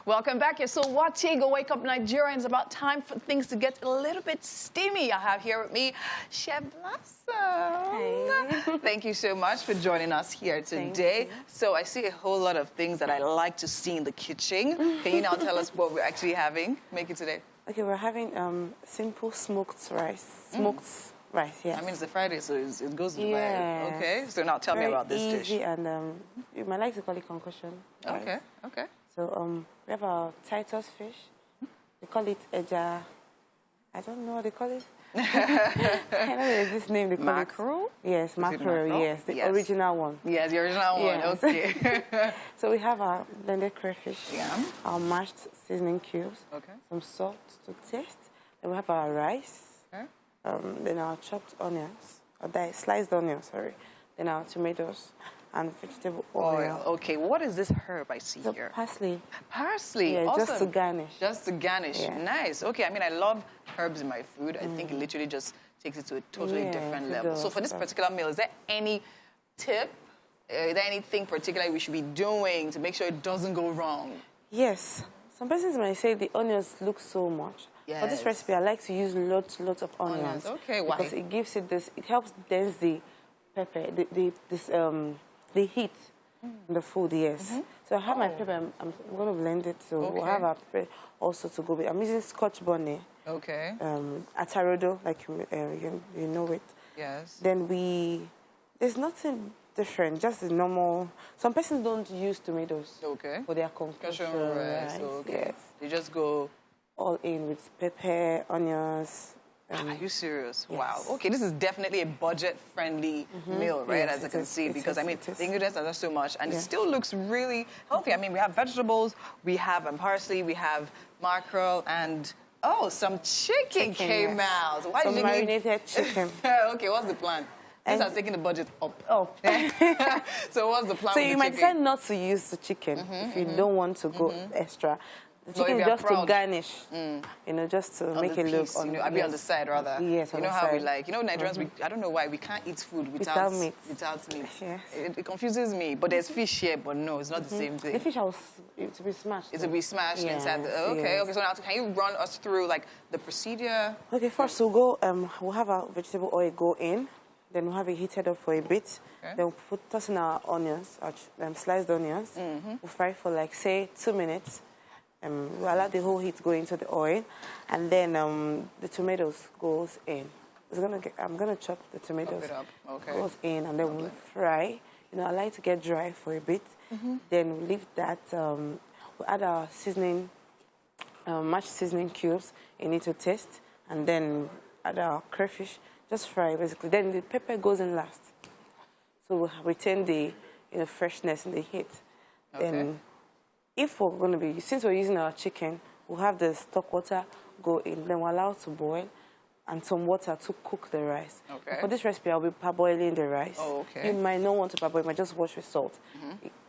Welcome back. You're still watching Wake Up Nigeria. It's about time for things to get a little bit steamy. I have here with me Chef Blossom. Hey. Thank you so much for joining us here today. So I see a whole lot of things that I like to see in the kitchen. Can you now tell us what we're actually making today? Okay, we're having simple smoked rice. Rice, yes. I mean, it's a Friday, so it goes with yes. vibe. Okay, so now tell me about this dish. Easy and you might like to call it concoction. Right? Okay, okay. So we have our Titus fish. They call it eja. I don't know what they call it. I know there's this name. They call mackerel? Yes, mackerel. Yes, the original one. Yes, the original one. Okay. So we have our blended crayfish. Yeah. Our mashed seasoning cubes. Okay. Some salt to taste. Then we have our rice. Okay. Then our chopped onions, or sliced onions, sorry. Then our tomatoes and vegetable oil. Okay, what is this herb I see here? Parsley. Parsley, yeah, awesome. Just to garnish. Just to garnish, yeah. Nice. Okay, I mean, I love herbs in my food. I think it literally just takes it to a totally different level. So for this particular meal, is there any tip? Is there anything particular we should be doing to make sure it doesn't go wrong? Yes. Some persons might say the onions look so much. Yes. For this recipe, I like to use lots of onions. Okay, why? Because it gives it this, it helps dense the pepper, the heat in the food, yes. So I have my pepper, I'm going to blend it, so we'll have our pepper also to go with. I'm using Scotch bonnet. Okay. Atarodo, like you know it. Yes. Then there's nothing different, just the normal. Some persons don't use tomatoes for their concoction. Rice. Okay. Yes. They just go all in with pepper, onions. Are you serious? Yes. Wow. Okay, this is definitely a budget-friendly meal, right? Yes, as I can see, because I mean, the ingredients are not so much, and it still looks really healthy. I mean, we have vegetables, we have parsley, we have mackerel, and some chicken came out. Why some did you marinated chicken. Okay, what's the plan? This has taken the budget up. So what's the plan? So with you the might chicken? decide not to use the chicken if you don't want to go extra. The chicken is just proud. to garnish, just to make it look on. I'll be on the side rather. Yes, you know how we like. You know, Nigerians. I don't know why we can't eat food without meat. Yes. It confuses me. But there's fish here, but no, it's not the same thing. The fish to be smashed. It will be smashed inside. Okay. So now, can you run us through like the procedure? Okay. First we'll go. We'll have our vegetable oil go in. Then we'll have it heated up for a bit. Okay. Then we'll toss in our onions, our sliced onions. We'll fry for like say 2 minutes. We'll allow the whole heat go into the oil, and then the tomatoes goes in. I'm gonna chop the tomatoes. Chop it up. Okay. Goes in, and then we'll fry. I like to get dry for a bit. Then we'll leave that. We'll add our seasoning, mashed seasoning cubes in it to taste, and then add our crayfish. Just fry basically. Then the pepper goes in last, so we'll retain the freshness in the heat. Okay. Then, if we're going to be, since we're using our chicken, we'll have the stock water go in. Then we'll allow it to boil and some water to cook the rice. Okay. For this recipe, I'll be parboiling the rice. Oh, okay. You might not want to parboil, you might just wash with salt.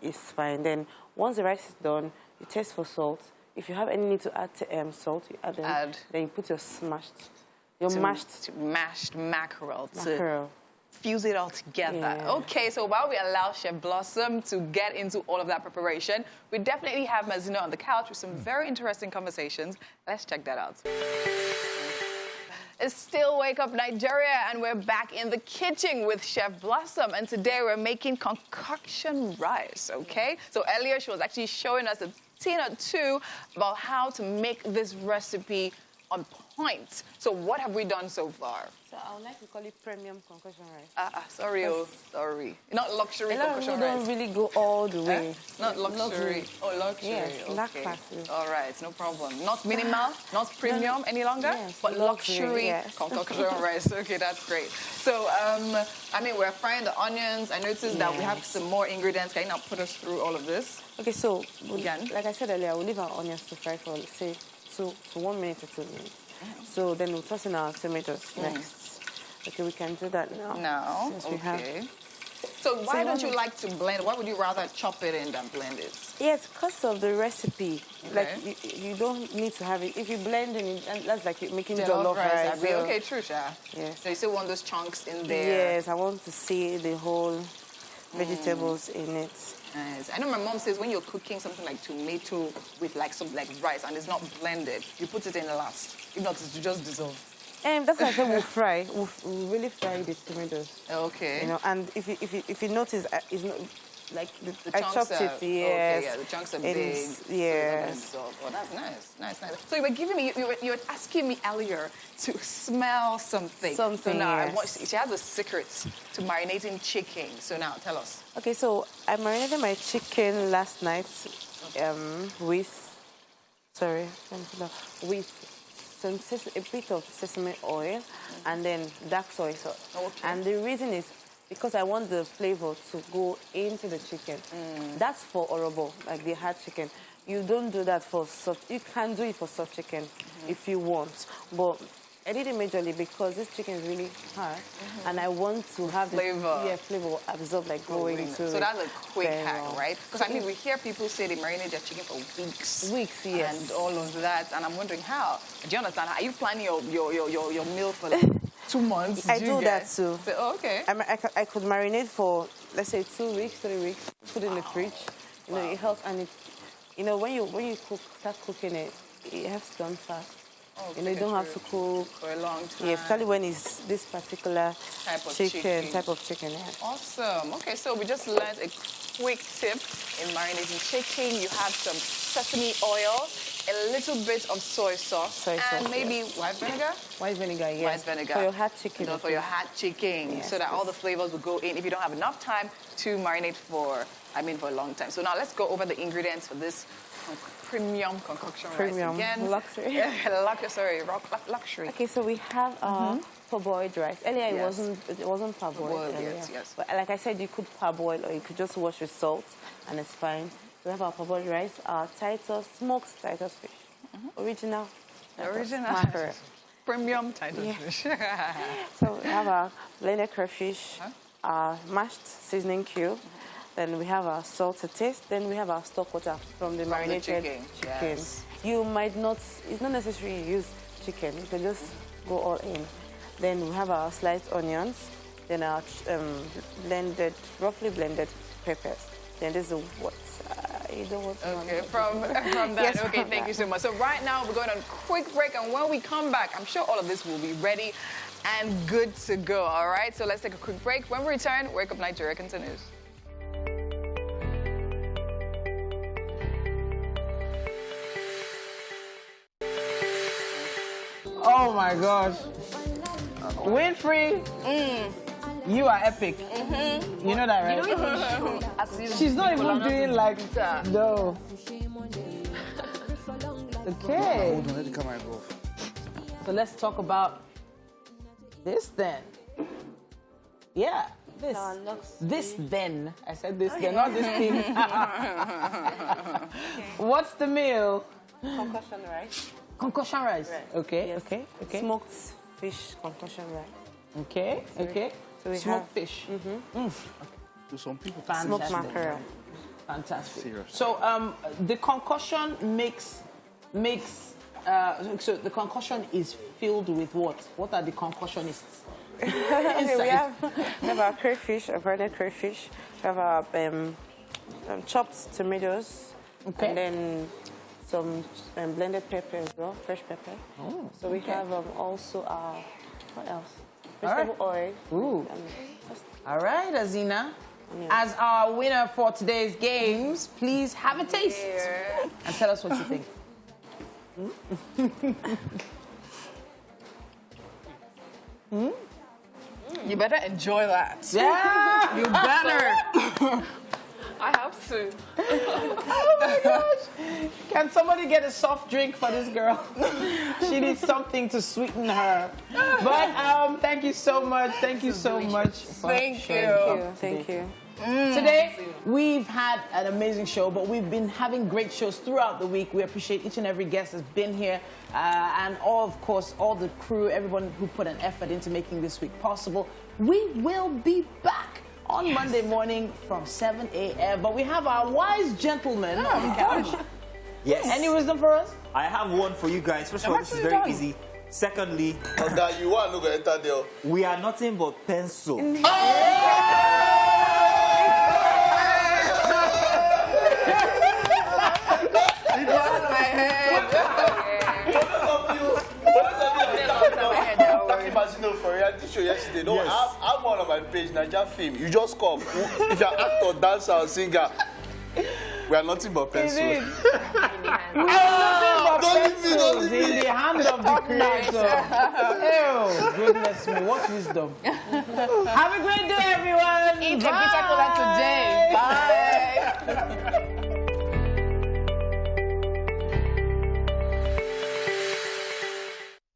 It's fine. Then once the rice is done, you taste for salt. If you have any need to add salt, you add them. Then you put your mashed mackerel. To fuse it all together. Yeah. Okay, so while we allow Chef Blossom to get into all of that preparation, we definitely have Mazino on the couch with some very interesting conversations. Let's check that out. It's still Wake Up Nigeria, and we're back in the kitchen with Chef Blossom, and today we're making concoction rice, okay? So earlier she was actually showing us a thing or two about how to make this recipe on point. So what have we done so far? So I would like to call it premium concoction rice. Sorry. Not luxury concoction rice. Don't really go all the way. Not luxury. Oh, luxury. Yes, okay. classy. All right, no problem. Not minimal, not premium any longer, but luxury concoction rice. Okay, that's great. So, I mean, we're frying the onions. I noticed that we have some more ingredients. Can you now put us through all of this? Okay, so like I said earlier, we'll leave our onions to fry for, say, 1 minute to 2 minutes. So then we'll toss in our tomatoes next. Okay, we can do that now. Okay. So why don't you like to blend? Why would you rather chop it in than blend it? Yes, because of the recipe. Okay. Like you don't need to have it. If you blend it, that's like you're making jollof rice. Okay, true, Sha. Yes. So you still want those chunks in there? Yes, I want to see the whole vegetables in it. Nice. I know my mom says when you're cooking something like tomato with like some like rice and it's not blended, you put it in last. If not, it will just dissolve. That's why I said we'll fry. We'll really fry the tomatoes. Okay. You know, and if you notice, it's not like The I chunks chopped are, it. Yes. Okay, yeah, the chunks are big. Yes. So oh, that's nice. Nice. So you were giving me, you were asking me earlier to smell something. So now Yes. she has a secret to marinating chicken. So now tell us. Okay, so I marinated my chicken last night with a bit of sesame oil and then dark soy sauce. Okay. And the reason is because I want the flavor to go into the chicken. That's for orobo, like the hard chicken. You don't do that for soft. You can do it for soft chicken if you want, but I did it majorly because this chicken is really hard, and I want to have flavor. The flavor absorb, like going into. So that's a quick hack, right? Because I mean, we hear people say they marinate their chicken for weeks. Weeks, yes. And all of that, and I'm wondering how. Do you understand? Are you planning your meal for like 2 months? I do that too. So, oh, okay. I could marinate for, let's say, 2 weeks, 3 weeks. Put it in the fridge. You know, it helps, and it's, you know, when you start cooking it, it has to done fast. Oh, you know, you don't have to cook for a long time. Yeah, especially when it's this particular type of chicken. Yeah. Awesome. Okay, so we just learned a quick tip in marinating chicken. You have some sesame oil, a little bit of soy sauce, and maybe white vinegar? White vinegar, yes. White vinegar. For your hot chicken. No, for your hot chicken, yes, so that all the flavors will go in if you don't have enough time to marinate for a long time. So now let's go over the ingredients for this premium concoction rice again. Luxury. Luxury. Okay, so we have parboiled rice. Earlier it wasn't parboiled. Yes. But like I said, you could parboil or you could just wash with salt and it's fine. So we have our parboiled rice, our smoked Titus fish. Original. Mackerel. Premium Titus fish. So we have our blended crayfish, our mashed seasoning cube. Then we have our salt to taste. Then we have our stock water from the marinated chicken. Yes. You might not, it's not necessary you use chicken. You can just go all in. Then we have our sliced onions. Then our roughly blended peppers. Then this is what you don't want. Okay, from that. Yes, okay, thank you so much. So right now we're going on a quick break, and when we come back, I'm sure all of this will be ready and good to go. All right, so let's take a quick break. When we return, Wake Up Nigeria continues. Oh my gosh. Winfrey, you are epic. You know that, right? She's not even doing like, no. Okay. Hold on, let the camera go. So let's talk about this then. Yeah, this. This then. I said this then, not this thing. What's the meal? Concoction rice. Concoction rice. Okay, yes. okay. Smoked fish concoction rice. Okay. So we smoked fish. To some people, smoked mackerel. Fantastic. Seriously. So the concoction so the concoction is filled with what? What are the concoction-ists? Okay, we have our crayfish, our breaded crayfish. We have our chopped tomatoes. Okay. And then some blended pepper as well, fresh pepper. Oh, so we have also our, what else? Vegetable oil. Ooh. All right, Azina. As our winner for today's games, please have a taste and tell us what you think. You better enjoy that. Yeah, you better. I have to. Oh my gosh. Can somebody get a soft drink for this girl? She needs something to sweeten her. But thank you so much. Thank you so much for sharing. Thank you. Today, we've had an amazing show, but we've been having great shows throughout the week. We appreciate each and every guest that's been here, and of course, all the crew, everyone who put an effort into making this week possible. We will be back on Monday morning from 7 a.m. But we have our wise gentleman on the couch. Yes. Any wisdom for us? I have one for you guys. First of all, this is very easy. Secondly, that you are not going to enter there. we are nothing but pencil. at this show yesterday. No, I'm one on my page, Niger Film. You just come. If you're actor, dancer, or singer, we are nothing but pencils. Nothing but pencils in the hand of the creator. Oh, goodness me, what wisdom. Have a great day, everyone. Eat a bitter cola today. Bye.